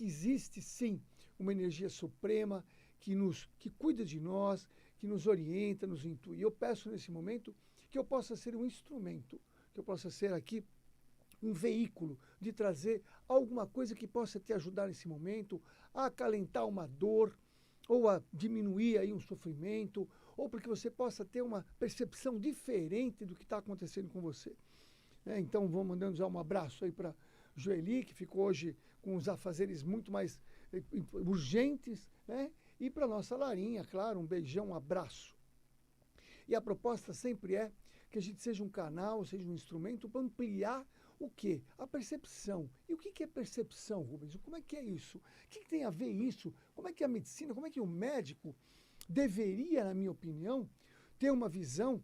que existe sim uma energia suprema que cuida de nós, que nos orienta, nos intui. Eu peço nesse momento que eu possa ser um instrumento, que eu possa ser aqui um veículo de trazer alguma coisa que possa te ajudar nesse momento a acalentar uma dor, ou a diminuir aí um sofrimento, ou para que você possa ter uma percepção diferente do que está acontecendo com você. Então, vamos mandando já um abraço aí para Joeli, que ficou hoje com os afazeres muito mais urgentes, né? E para nossa Larinha, claro, um beijão, um abraço. E a proposta sempre é que a gente seja um canal, seja um instrumento para ampliar o quê? A percepção. E o que é percepção, Rubens? Como é que é isso? O que tem a ver isso? Como é que a medicina, como é que o médico deveria, na minha opinião, ter uma visão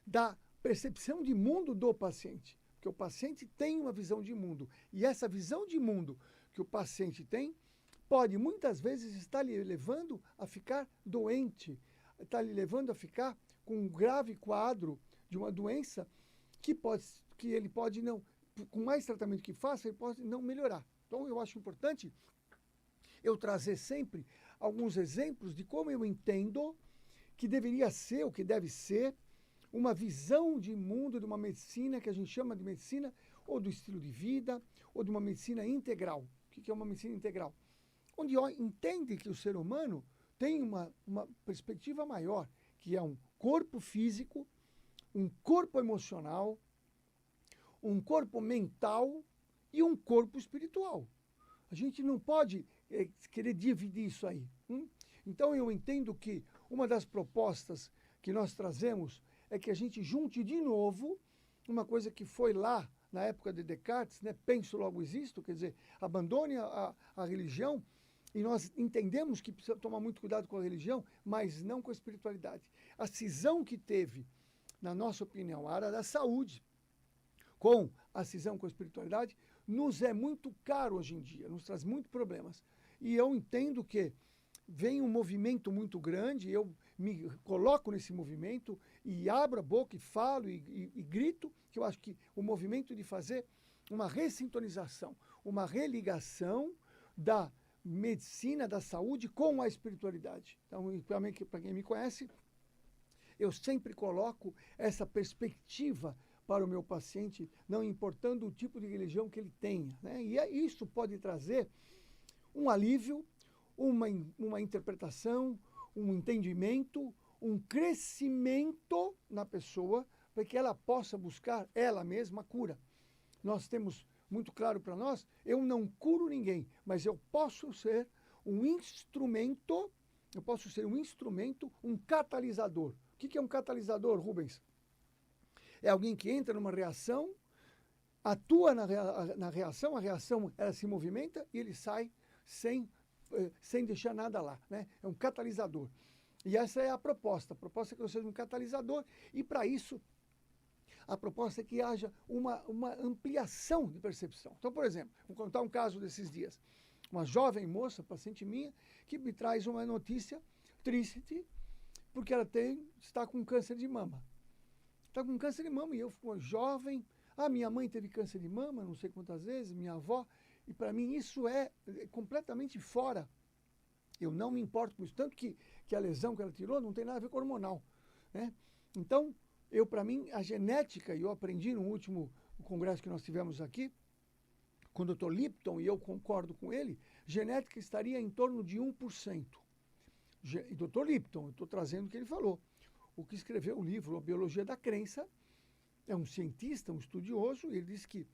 da percepção de mundo do paciente? Porque o paciente tem uma visão de mundo. E essa visão de mundo que o paciente tem pode muitas vezes estar lhe levando a ficar doente, está lhe levando a ficar com um grave quadro de uma doença que ele pode não, com mais tratamento que faça, ele pode não melhorar. Então eu acho importante eu trazer sempre alguns exemplos de como eu entendo que deveria ser, o que deve ser, uma visão de mundo de uma medicina que a gente chama de medicina ou do estilo de vida, ou de uma medicina integral. O que é uma medicina integral? Onde entende que o ser humano tem uma perspectiva maior, que é um corpo físico, um corpo emocional, um corpo mental e um corpo espiritual. A gente não pode querer dividir isso aí. Então eu entendo que uma das propostas que nós trazemos é que a gente junte de novo uma coisa que foi lá na época de Descartes, né? Penso, logo existo, quer dizer, abandone a religião. E nós entendemos que precisa tomar muito cuidado com a religião, mas não com a espiritualidade. A cisão que teve, na nossa opinião, a área da saúde, com a cisão com a espiritualidade, nos é muito caro hoje em dia, nos traz muitos problemas. E eu entendo que vem um movimento muito grande, eu me coloco nesse movimento e abro a boca e falo e grito, que eu acho que o movimento de fazer uma ressintonização, uma religação da medicina, da saúde com a espiritualidade. Então, para quem me conhece, eu sempre coloco essa perspectiva para o meu paciente, não importando o tipo de religião que ele tenha, né? E isso pode trazer um alívio, uma interpretação, um entendimento, um crescimento na pessoa, para que ela possa buscar ela mesma a cura. Nós temos muito claro para nós, eu não curo ninguém, mas eu posso ser um instrumento, um catalisador. O que é um catalisador, Rubens? É alguém que entra numa reação, atua na reação, a reação ela se movimenta e ele sai sem deixar nada lá, né? É um catalisador. E essa é a proposta é que eu seja um catalisador, e para isso a proposta é que haja uma ampliação de percepção. Então, por exemplo, vou contar um caso desses dias. Uma jovem moça, paciente minha, que me traz uma notícia triste, porque ela está com câncer de mama. Está com câncer de mama, e eu fui jovem. Minha mãe teve câncer de mama, não sei quantas vezes, minha avó, e para mim isso é completamente fora. Eu não me importo com isso, tanto que a lesão que ela tirou não tem nada a ver com hormonal, né? Então, para mim, a genética, e eu aprendi no último congresso que nós tivemos aqui, com o Dr. Lipton, e eu concordo com ele, genética estaria em torno de 1%. E Dr. Lipton, eu estou trazendo o que ele falou. O que escreveu o livro, A Biologia da Crença, é um cientista, um estudioso, e ele diz que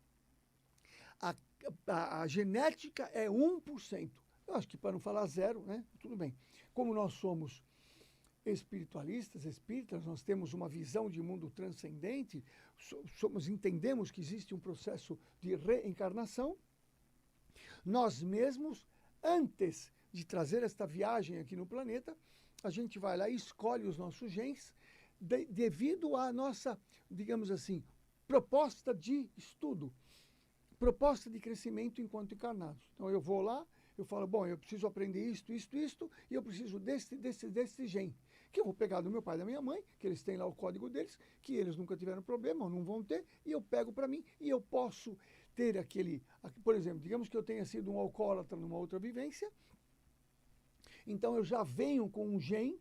a genética é 1%. Eu acho que para não falar zero, né? Tudo bem. Como nós somos espiritualistas, espíritas, nós temos uma visão de mundo transcendente, entendemos que existe um processo de reencarnação. Nós mesmos, antes de trazer esta viagem aqui no planeta, a gente vai lá e escolhe os nossos genes devido à nossa, digamos assim, proposta de estudo, proposta de crescimento enquanto encarnados. Então eu vou lá, eu falo, bom, eu preciso aprender isto, e eu preciso desse gene, que eu vou pegar do meu pai e da minha mãe, que eles têm lá o código deles, que eles nunca tiveram problema, ou não vão ter, e eu pego para mim, e eu posso ter aquele... Por exemplo, digamos que eu tenha sido um alcoólatra numa outra vivência, então eu já venho com um gene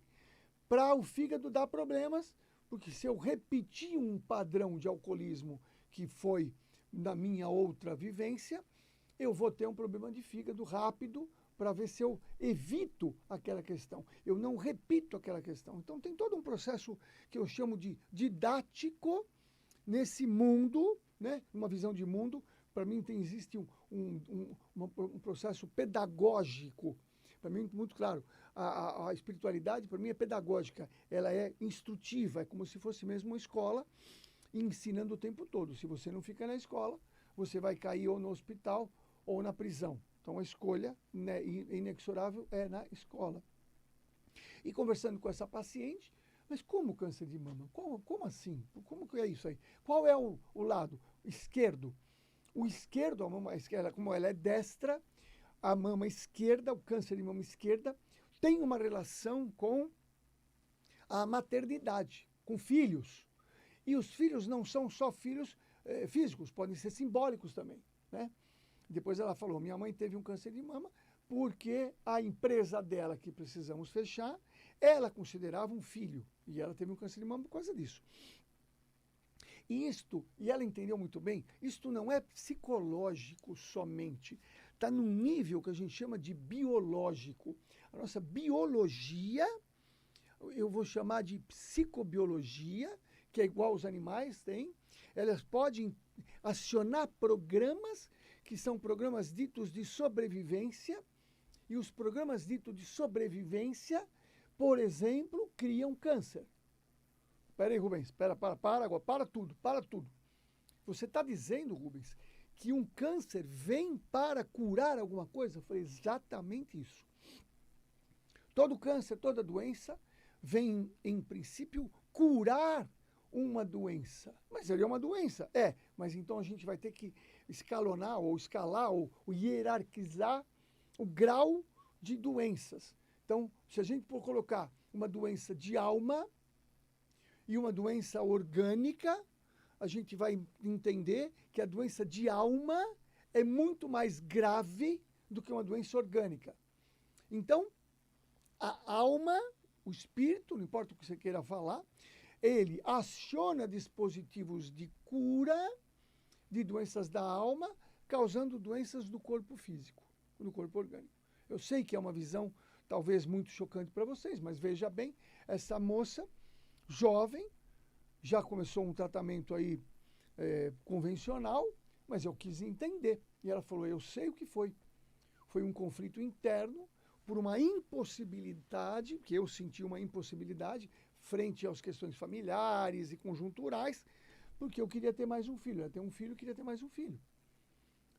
para o fígado dar problemas, porque se eu repetir um padrão de alcoolismo que foi na minha outra vivência, eu vou ter um problema de fígado rápido para ver se eu evito aquela questão. Eu não repito aquela questão. Então tem todo um processo que eu chamo de didático nesse mundo, né? Uma visão de mundo. Para mim existe um processo pedagógico. Para mim, muito claro, a espiritualidade, para mim, é pedagógica. Ela é instrutiva, é como se fosse mesmo uma escola, ensinando o tempo todo. Se você não fica na escola, você vai cair ou no hospital ou na prisão. Então, a escolha, né, inexorável é na escola. E conversando com essa paciente, mas como câncer de mama? Como assim? Como que é isso aí? Qual é o lado esquerdo? O esquerdo, a mama esquerda, como ela é destra, a mama esquerda, o câncer de mama esquerda, tem uma relação com a maternidade, com filhos. E os filhos não são só filhos físicos, podem ser simbólicos também, né? Depois ela falou, minha mãe teve um câncer de mama porque a empresa dela, que precisamos fechar, ela considerava um filho. E ela teve um câncer de mama por causa disso. E ela entendeu muito bem, isto não é psicológico somente. Está num nível que a gente chama de biológico. A nossa biologia, eu vou chamar de psicobiologia, que é igual aos animais têm, elas podem acionar programas que são programas ditos de sobrevivência, e os programas ditos de sobrevivência, por exemplo, criam câncer. Espera aí, Rubens, para tudo. Você está dizendo, Rubens, que um câncer vem para curar alguma coisa? Eu falei, exatamente isso. Todo câncer, toda doença, vem, em princípio, curar uma doença. Mas ele é uma doença? É, mas então a gente vai ter que escalonar, ou escalar, ou hierarquizar o grau de doenças. Então, se a gente for colocar uma doença de alma e uma doença orgânica, a gente vai entender que a doença de alma é muito mais grave do que uma doença orgânica. Então, a alma, o espírito, não importa o que você queira falar, ele aciona dispositivos de cura de doenças da alma, causando doenças do corpo físico, do corpo orgânico. Eu sei que é uma visão talvez muito chocante para vocês, mas veja bem, essa moça jovem já começou um tratamento aí convencional, mas eu quis entender. E ela falou, eu sei o que foi. Foi um conflito interno por uma impossibilidade, que eu senti uma impossibilidade frente às questões familiares e conjunturais, porque eu queria ter mais um filho. Ela tem um filho, queria ter mais um filho.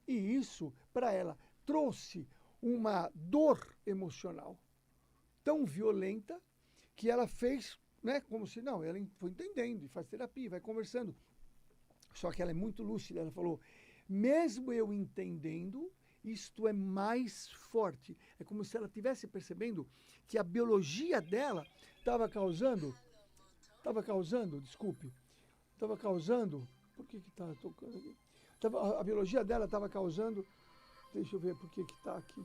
E isso, para ela, trouxe uma dor emocional tão violenta que ela fez, né, como se, não, ela foi entendendo e faz terapia, vai conversando. Só que ela é muito lúcida, ela falou, mesmo eu entendendo, isto é mais forte. É como se ela estivesse percebendo que a biologia dela estava causando, por que está tocando aqui? A biologia dela estava causando, deixa eu ver por que está aqui.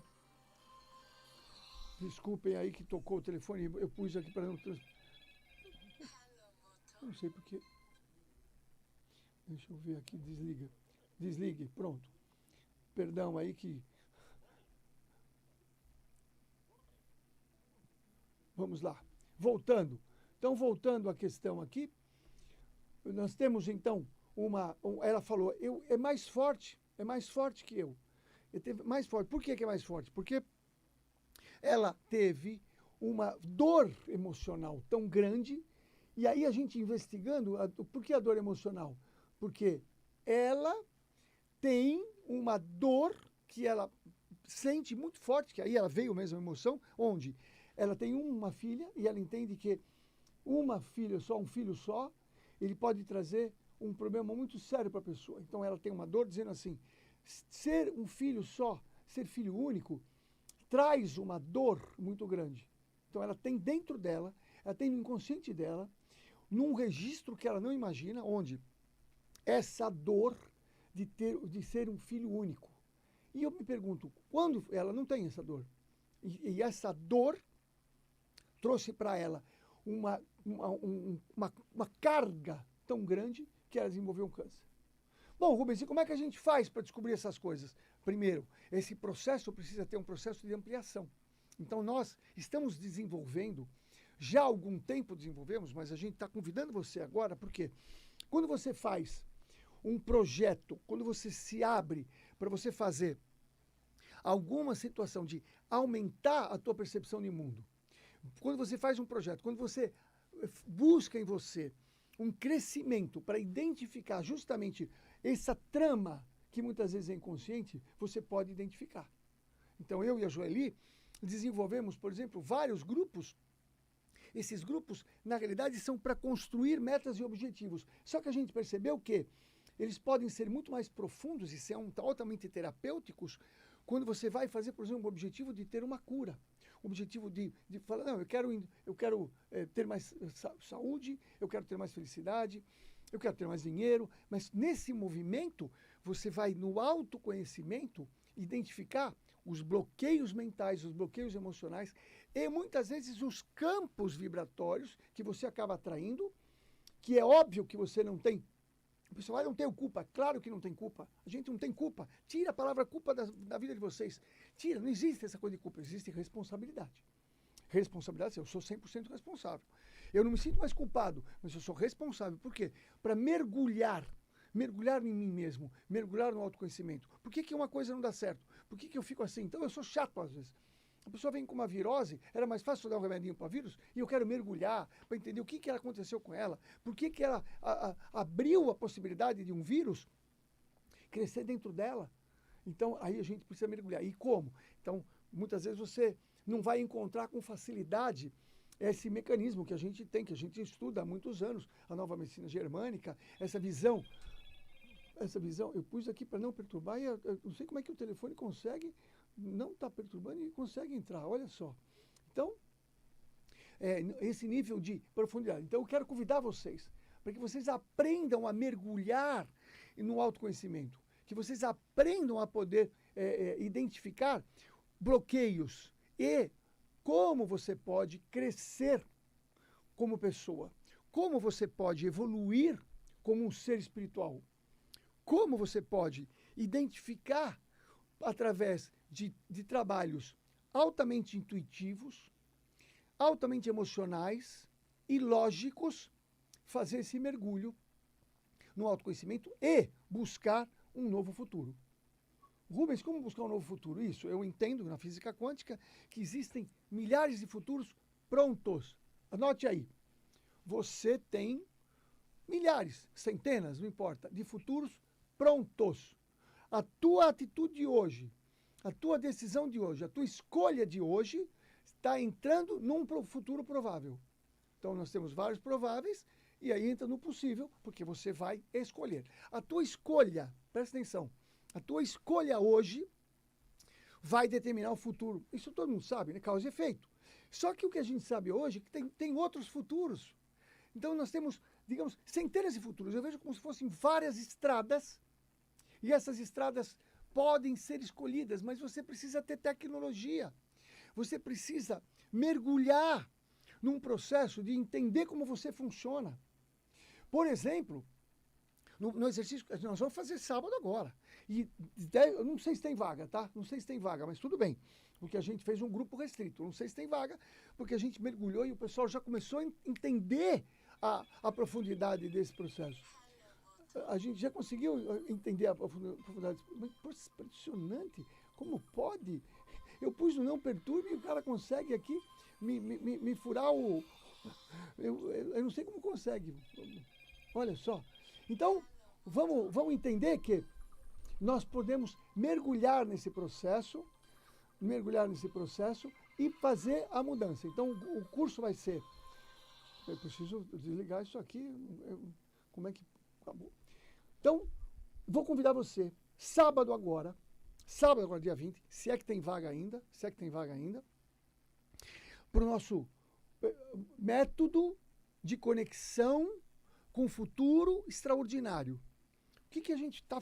Desculpem aí que tocou o telefone, eu pus aqui para não... Não sei por quê. Deixa eu ver aqui, desligue, pronto. Perdão aí que... Vamos lá, voltando. Então, voltando à questão aqui, nós temos então ela falou, é mais forte que eu. Mais forte. Por que é mais forte? Porque ela teve uma dor emocional tão grande, e aí a gente investigando, por que a dor emocional? Porque ela tem uma dor que ela sente muito forte, que aí ela veio mesmo a emoção, onde ela tem uma filha e ela entende que uma filha só, um filho só, ele pode trazer um problema muito sério para a pessoa. Então ela tem uma dor dizendo assim, ser um filho só, ser filho único, traz uma dor muito grande. Então ela tem dentro dela, ela tem no inconsciente dela, num registro que ela não imagina, onde essa dor de ser um filho único. E eu me pergunto, quando ela não tem essa dor? E essa dor trouxe para ela uma carga tão grande que ela desenvolveu um câncer. Bom, Rubens, e como é que a gente faz para descobrir essas coisas? Primeiro, esse processo precisa ter um processo de ampliação. Então, nós estamos desenvolvendo, já há algum tempo desenvolvemos, mas a gente está convidando você agora, porque quando você faz um projeto, quando você se abre para você fazer alguma situação de aumentar a tua percepção de mundo, quando você faz um projeto, quando você busca em você um crescimento para identificar justamente essa trama que muitas vezes é inconsciente, você pode identificar. Então, eu e a Joeli desenvolvemos, por exemplo, vários grupos. Esses grupos, na realidade, são para construir metas e objetivos. Só que a gente percebeu que eles podem ser muito mais profundos e ser altamente terapêuticos quando você vai fazer, por exemplo, o objetivo de ter uma cura. O objetivo de falar, não, eu quero ter mais saúde, eu quero ter mais felicidade, eu quero ter mais dinheiro. Mas nesse movimento, você vai no autoconhecimento identificar os bloqueios mentais, os bloqueios emocionais e muitas vezes os campos vibratórios que você acaba atraindo, que é óbvio que você não tem. O pessoal, não tenho culpa. Claro que não tem culpa. A gente não tem culpa. Tira a palavra culpa da vida de vocês. Tira, não existe essa coisa de culpa, existe responsabilidade. Responsabilidade, eu sou 100% responsável. Eu não me sinto mais culpado, mas eu sou responsável. Por quê? Para mergulhar em mim mesmo, mergulhar no autoconhecimento. Por que uma coisa não dá certo? Por que eu fico assim? Então eu sou chato às vezes. A pessoa vem com uma virose, era mais fácil dar um remedinho para vírus, e eu quero mergulhar para entender o que aconteceu com ela, por que ela abriu a possibilidade de um vírus crescer dentro dela. Então, aí a gente precisa mergulhar. E como? Então, muitas vezes você não vai encontrar com facilidade esse mecanismo que a gente tem, que a gente estuda há muitos anos, a nova medicina germânica, essa visão, eu pus aqui para não perturbar, e eu não sei como é que o telefone consegue não está perturbando e consegue entrar, olha só. Então, esse nível de profundidade. Então, eu quero convidar vocês para que vocês aprendam a mergulhar no autoconhecimento, que vocês aprendam a poder identificar bloqueios e como você pode crescer como pessoa, como você pode evoluir como um ser espiritual, como você pode identificar através de trabalhos altamente intuitivos, altamente emocionais e lógicos, fazer esse mergulho no autoconhecimento e buscar um novo futuro. Rubens, como buscar um novo futuro? Isso, eu entendo na física quântica que existem milhares de futuros prontos. Anote aí. Você tem milhares, centenas, não importa, de futuros prontos. A tua atitude de hoje, a tua decisão de hoje, a tua escolha de hoje está entrando num futuro provável. Então, nós temos vários prováveis e aí entra no possível, porque você vai escolher. A tua escolha, presta atenção, a tua escolha hoje vai determinar o futuro. Isso todo mundo sabe, né? Causa e efeito. Só que o que a gente sabe hoje é que tem outros futuros. Então, nós temos, digamos, centenas de futuros. Eu vejo como se fossem várias estradas e essas estradas podem ser escolhidas, mas você precisa ter tecnologia. Você precisa mergulhar num processo de entender como você funciona. Por exemplo, no exercício que nós vamos fazer sábado agora. E eu não sei se tem vaga, tá? Não sei se tem vaga, mas tudo bem. Porque a gente fez um grupo restrito. Não sei se tem vaga, porque a gente mergulhou e o pessoal já começou a entender a profundidade desse processo. A gente já conseguiu entender a profundidade. Mas impressionante. Como pode? Eu pus no não perturbe e o cara consegue aqui me furar o... Eu não sei como consegue. Olha só. Então, vamos entender que nós podemos mergulhar nesse processo e fazer a mudança. Então, o curso vai ser... Eu preciso desligar isso aqui. Como é que... Acabou. Então, vou convidar você, sábado agora, dia 20, se é que tem vaga ainda, para o nosso método de conexão com o futuro extraordinário. que a gente está...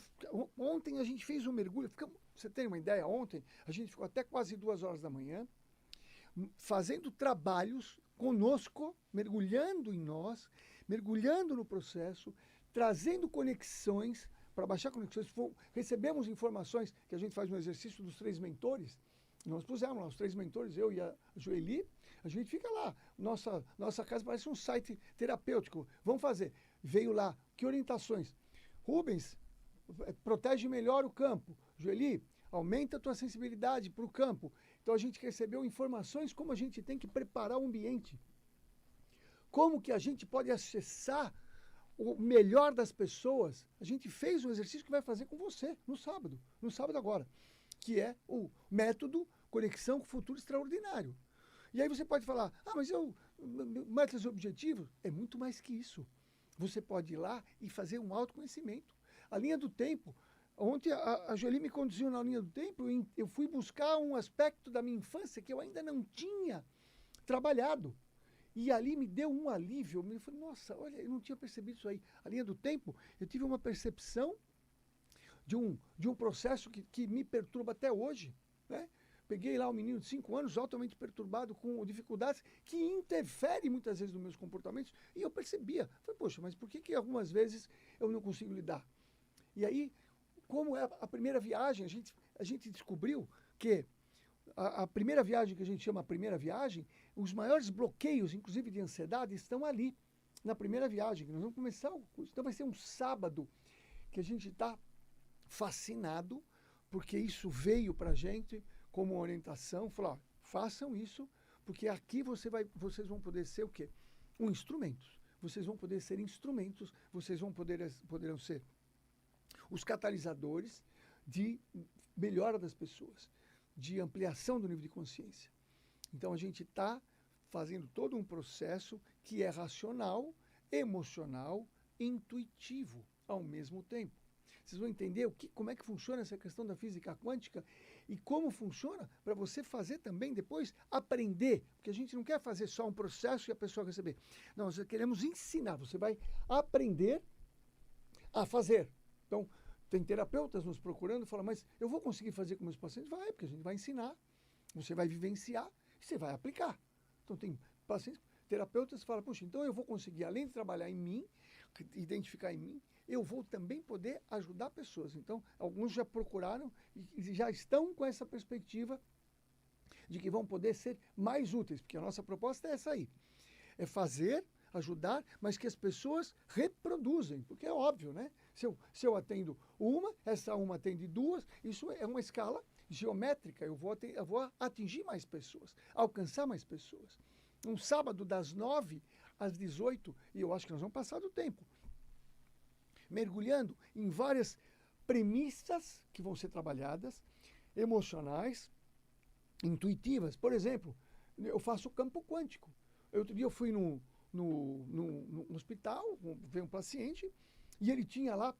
Ontem a gente fez um mergulho, você tem uma ideia? Ontem a gente ficou até quase 2 horas da manhã, fazendo trabalhos conosco, mergulhando em nós, mergulhando no processo, trazendo conexões, para baixar conexões, recebemos informações, que a gente faz um exercício dos 3 mentores, nós pusemos lá os 3 mentores, eu e a Joeli, a gente fica lá, nossa casa parece um site terapêutico, vamos fazer. Veio lá, que orientações? Rubens, protege melhor o campo. Joeli, aumenta a tua sensibilidade para o campo. Então a gente recebeu informações como a gente tem que preparar o ambiente. Como que a gente pode acessar o melhor das pessoas. A gente fez um exercício que vai fazer com você no sábado agora, que é o método Conexão com o Futuro Extraordinário. E aí você pode falar, mas metas e objetivos, é muito mais que isso. Você pode ir lá e fazer um autoconhecimento. A linha do tempo, ontem a Joeli me conduziu na linha do tempo, eu fui buscar um aspecto da minha infância que eu ainda não tinha trabalhado. E ali me deu um alívio. Eu falei, nossa, olha, eu não tinha percebido isso aí. A linha do tempo, eu tive uma percepção de um processo que me perturba até hoje, né? Peguei lá um menino de 5 anos, altamente perturbado, com dificuldades, que interferem muitas vezes nos meus comportamentos, e eu percebia. Falei, poxa, mas por que algumas vezes eu não consigo lidar? E aí, como é a primeira viagem, a gente descobriu que a primeira viagem, que a gente chama a primeira viagem, os maiores bloqueios, inclusive de ansiedade, estão ali, na primeira viagem. Nós vamos começar, então vai ser um sábado que a gente está fascinado, porque isso veio para a gente como orientação, falar, façam isso, porque aqui vocês vão poder ser o quê? Instrumentos. Vocês vão poder ser instrumentos, vocês poderão ser os catalisadores de melhora das pessoas, de ampliação do nível de consciência. Então a gente está fazendo todo um processo que é racional, emocional, intuitivo ao mesmo tempo. Vocês vão entender como é que funciona essa questão da física quântica e como funciona para você fazer também depois aprender, porque a gente não quer fazer só um processo e a pessoa receber. Não, nós queremos ensinar, você vai aprender a fazer. Então, tem terapeutas nos procurando e falam, mas eu vou conseguir fazer com meus pacientes? Vai, porque a gente vai ensinar, você vai vivenciar e você vai aplicar. Então, tem pacientes, terapeutas que falam, puxa, então eu vou conseguir, além de trabalhar em mim, identificar em mim, eu vou também poder ajudar pessoas. Então, alguns já procuraram e já estão com essa perspectiva de que vão poder ser mais úteis, porque a nossa proposta é essa aí, é fazer, ajudar, mas que as pessoas reproduzem, porque é óbvio, né? Se eu atendo essa uma atende 2, isso é uma escala geométrica, eu vou atingir mais pessoas, alcançar mais pessoas. Um sábado das 9 às 18, e eu acho que nós vamos passar do tempo, mergulhando em várias premissas que vão ser trabalhadas, emocionais, intuitivas. Por exemplo, eu faço campo quântico. Outro dia eu fui no hospital, veio um paciente, e ele tinha lá,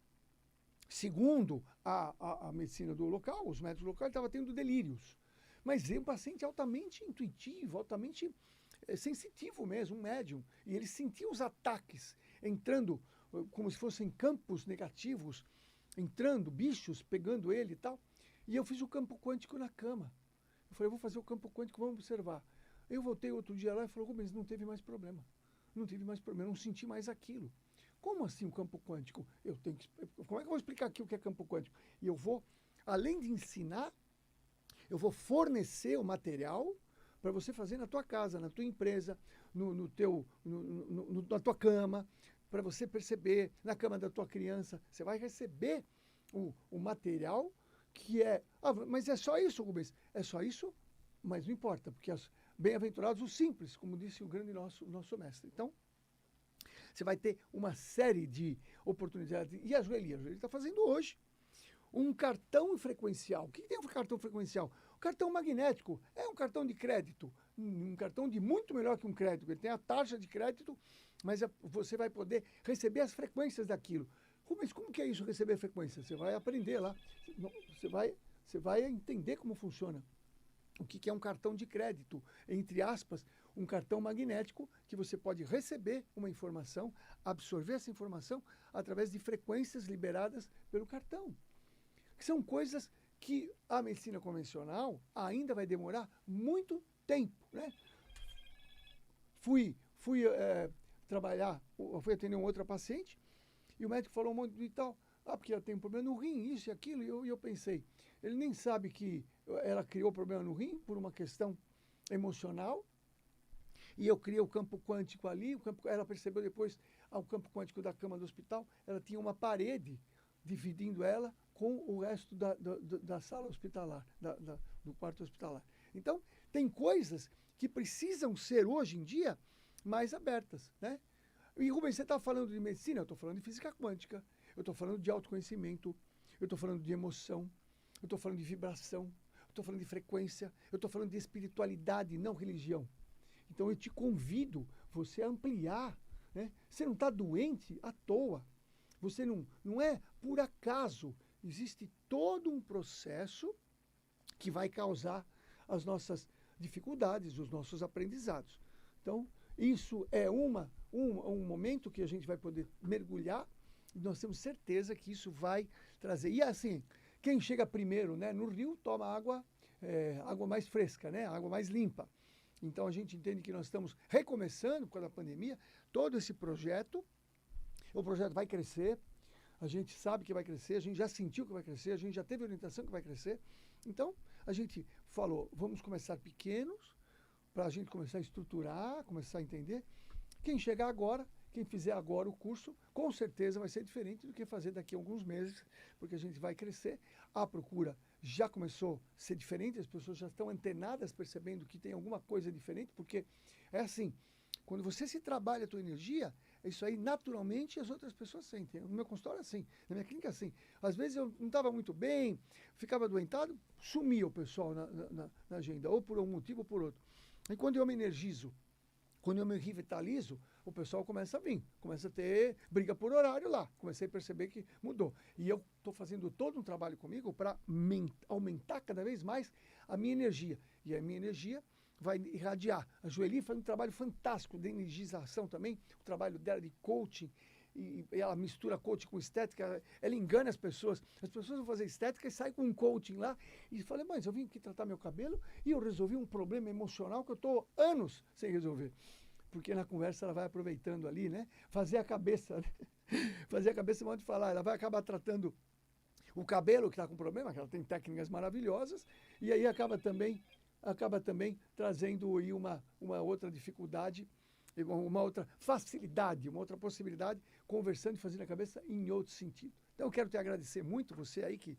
segundo a medicina do local, os médicos locais, estava tendo delírios. Mas é um paciente altamente intuitivo, altamente sensitivo mesmo, um médium. E ele sentia os ataques entrando como se fossem campos negativos, entrando, bichos pegando ele e tal. E eu fiz o campo quântico na cama. Eu falei, eu vou fazer o campo quântico, vamos observar. Eu voltei outro dia lá e falei, Rubens, não teve mais problema. Não tive mais problema, não senti mais aquilo. Como assim o campo quântico? Como é que eu vou explicar aqui o que é campo quântico? E eu vou, além de ensinar, eu vou fornecer o material para você fazer na tua casa, na tua empresa, na tua cama, para você perceber, na cama da tua criança. Você vai receber o material que é... mas é só isso, Rubens? É só isso? Mas não importa, porque bem-aventurados os simples, como disse o grande nosso mestre. Então, você vai ter uma série de oportunidades. E a Joeli está fazendo hoje um cartão frequencial. O que tem um cartão frequencial? O cartão magnético é um cartão de crédito, um cartão de muito melhor que um crédito. Ele tem a taxa de crédito, mas você vai poder receber as frequências daquilo. Mas como que é isso, receber frequência? Você vai aprender lá, você vai entender como funciona O que é um cartão de crédito? Entre aspas, um cartão magnético que você pode receber uma informação, absorver essa informação através de frequências liberadas pelo cartão. Que são coisas que a medicina convencional ainda vai demorar muito tempo, né? Fui trabalhar, fui atender uma outra paciente e o médico falou um monte de tal, porque ela tem um problema no rim, isso e aquilo, e eu pensei, ele nem sabe que ela criou problema no rim por uma questão emocional, e eu criei o campo quântico ali, ela percebeu depois, o campo quântico da cama do hospital, ela tinha uma parede dividindo ela com o resto da sala hospitalar, do quarto hospitalar. Então, tem coisas que precisam ser, hoje em dia, mais abertas, né? E, Rubens, você está falando de medicina? Eu estou falando de física quântica, eu estou falando de autoconhecimento, eu estou falando de emoção, eu estou falando de vibração, eu estou falando de frequência, eu estou falando de espiritualidade, não religião. Então, eu te convido você a ampliar, né? Você não está doente à toa. Você não é por acaso. Existe todo um processo que vai causar as nossas dificuldades, os nossos aprendizados. Então, isso é um momento que a gente vai poder mergulhar e nós temos certeza que isso vai trazer. E assim, quem chega primeiro, né, no rio toma água mais fresca, né, água mais limpa. Então, a gente entende que nós estamos recomeçando, por causa da pandemia, todo esse projeto. O projeto vai crescer, a gente sabe que vai crescer, a gente já sentiu que vai crescer, a gente já teve orientação que vai crescer. Então, a gente falou, vamos começar pequenos, para a gente começar a estruturar, começar a entender. Quem chegar agora, quem fizer agora o curso, com certeza vai ser diferente do que fazer daqui a alguns meses, porque a gente vai crescer. A procura já começou a ser diferente, as pessoas já estão antenadas, percebendo que tem alguma coisa diferente, porque é assim, quando você se trabalha a tua energia, isso aí naturalmente as outras pessoas sentem. No meu consultório é assim, na minha clínica é assim. Às vezes eu não estava muito bem, ficava adoentado, sumia o pessoal na agenda, ou por um motivo ou por outro. E quando eu me energizo, quando eu me revitalizo, o pessoal começa a vir, começa a ter briga por horário lá. Comecei a perceber que mudou. E eu estou fazendo todo um trabalho comigo para aumentar cada vez mais a minha energia. E a minha energia vai irradiar. A Joeli faz um trabalho fantástico de energização também, o trabalho dela de coaching, e ela mistura coaching com estética, ela engana as pessoas. As pessoas vão fazer estética e saem com um coaching lá, e falam, mas eu vim aqui tratar meu cabelo e eu resolvi um problema emocional que eu estou anos sem resolver. Porque na conversa ela vai aproveitando ali, né? Fazer a cabeça, né? Fazer a cabeça, modo de falar, ela vai acabar tratando o cabelo que está com problema, que ela tem técnicas maravilhosas, e aí acaba também trazendo aí uma outra dificuldade, uma outra facilidade, uma outra possibilidade, conversando e fazendo a cabeça em outro sentido. Então eu quero te agradecer muito, você aí que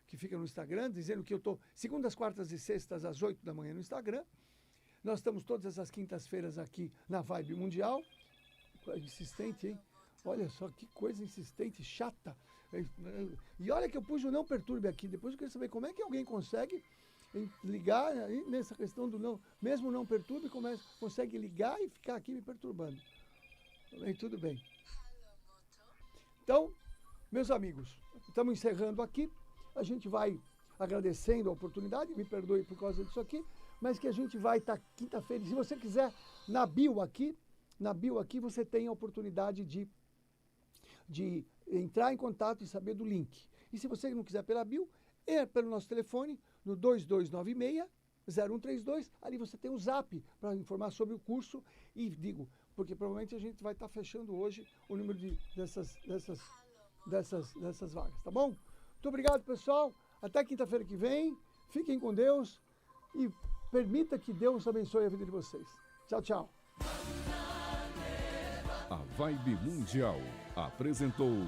fica no Instagram, dizendo que eu estou segundas, quartas e sextas às 8 da manhã no Instagram. Nós estamos todas as quintas-feiras aqui na Vibe Mundial. Insistente, hein? Olha só que coisa insistente, chata. E olha que eu pus o não perturbe aqui. Depois eu quero saber como é que alguém consegue ligar nessa questão do não, mesmo não perturbe, consegue ligar e ficar aqui me perturbando. Tudo bem. Então, meus amigos, estamos encerrando aqui. A gente vai agradecendo a oportunidade, me perdoe por causa disso aqui, mas que a gente vai estar quinta-feira. Se você quiser, na bio aqui você tem a oportunidade de entrar em contato e saber do link. E se você não quiser pela bio, é pelo nosso telefone, no 2296-0132, ali você tem o zap para informar sobre o curso. E digo, porque provavelmente a gente vai estar fechando hoje o número dessas vagas, tá bom? Muito obrigado, pessoal. Até quinta-feira que vem. Fiquem com Deus e permita que Deus abençoe a vida de vocês. Tchau, tchau. A Vibe Mundial apresentou